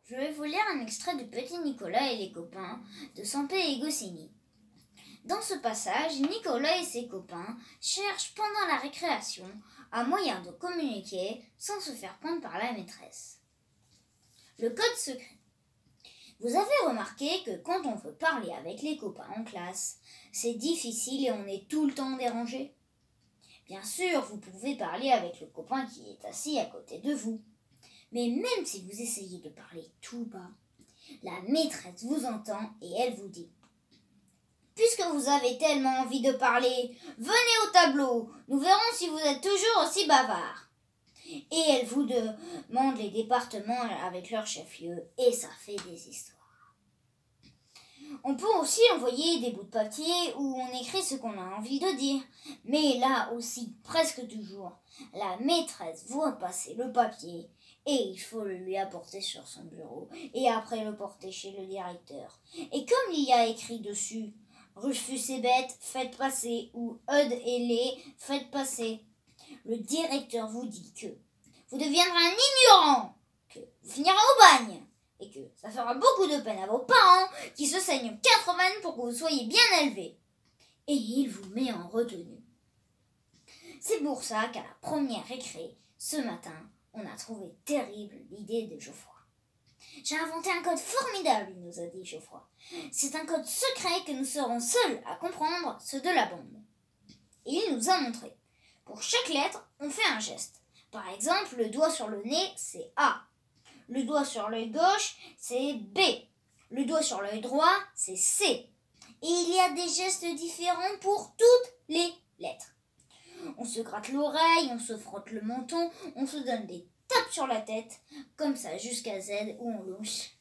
Je vais vous lire un extrait du Petit Nicolas et les copains de Sampé et Goscinny. Dans ce passage, Nicolas et ses copains cherchent pendant la récréation un moyen de communiquer sans se faire prendre par la maîtresse. Le code secret. Vous avez remarqué que quand on veut parler avec les copains en classe, c'est difficile et on est tout le temps dérangé. Bien sûr, vous pouvez parler avec le copain qui est assis à côté de vous. Mais même si vous essayez de parler tout bas, la maîtresse vous entend et elle vous dit « Puisque vous avez tellement envie de parler, venez au tableau, nous verrons si vous êtes toujours aussi bavard. » Et elle vous demande les départements avec leur chef-lieu et ça fait des histoires. On peut aussi envoyer des bouts de papier où on écrit ce qu'on a envie de dire. Mais là aussi, presque toujours, la maîtresse voit passer le papier et il faut le lui apporter sur son bureau et après le porter chez le directeur. Et comme il y a écrit dessus « Rufus est bête, faites passer » ou « Eudes est laid, faites passer », le directeur vous dit que vous deviendrez un ignorant, que vous finirez au bagne et que ça fera beaucoup de peine à vos parents qui se saignent 4 veines pour que vous soyez bien élevés. Et il vous met en retenue. C'est pour ça qu'à la première récré, ce matin, on a trouvé terrible l'idée de Geoffroy. J'ai inventé un code formidable, il nous a dit Geoffroy. C'est un code secret que nous serons seuls à comprendre, ceux de la bande. Et il nous a montré. Pour chaque lettre, on fait un geste. Par exemple, le doigt sur le nez, c'est A. Le doigt sur l'œil gauche, c'est B. Le doigt sur l'œil droit, c'est C. Et il y a des gestes différents pour toutes les lettres. On se gratte l'oreille, on se frotte le menton, on se donne des tapes sur la tête, comme ça jusqu'à Z où on louche.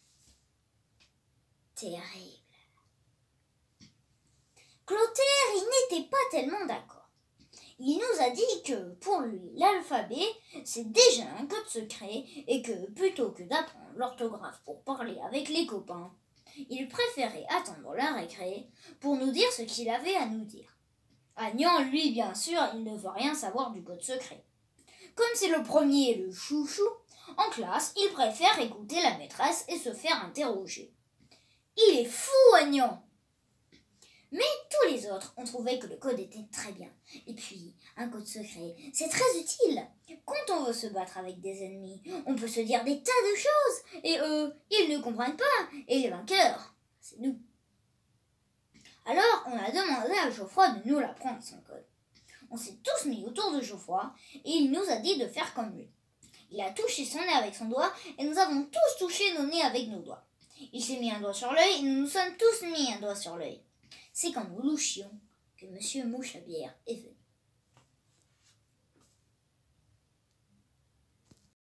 Terrible. Clotaire, il n'était pas tellement d'accord. Il nous a dit que, pour lui, l'alphabet, c'est déjà un code secret et que, plutôt que d'apprendre l'orthographe pour parler avec les copains, il préférait attendre la récré pour nous dire ce qu'il avait à nous dire. Agnan, lui, bien sûr, il ne veut rien savoir du code secret. Comme c'est le premier et le chouchou, en classe, il préfère écouter la maîtresse et se faire interroger. Il est fou, Agnan! Mais tous les autres ont trouvé que le code était très bien. Et puis, un code secret, c'est très utile. Quand on veut se battre avec des ennemis, on peut se dire des tas de choses. Et eux, ils ne comprennent pas. Et les vainqueurs, c'est nous. Alors, on a demandé à Geoffroy de nous l'apprendre, son code. On s'est tous mis autour de Geoffroy et il nous a dit de faire comme lui. Il a touché son nez avec son doigt et nous avons tous touché nos nez avec nos doigts. Il s'est mis un doigt sur l'œil et nous nous sommes tous mis un doigt sur l'œil. C'est quand nous louchions que Monsieur Mouche à bière est venu.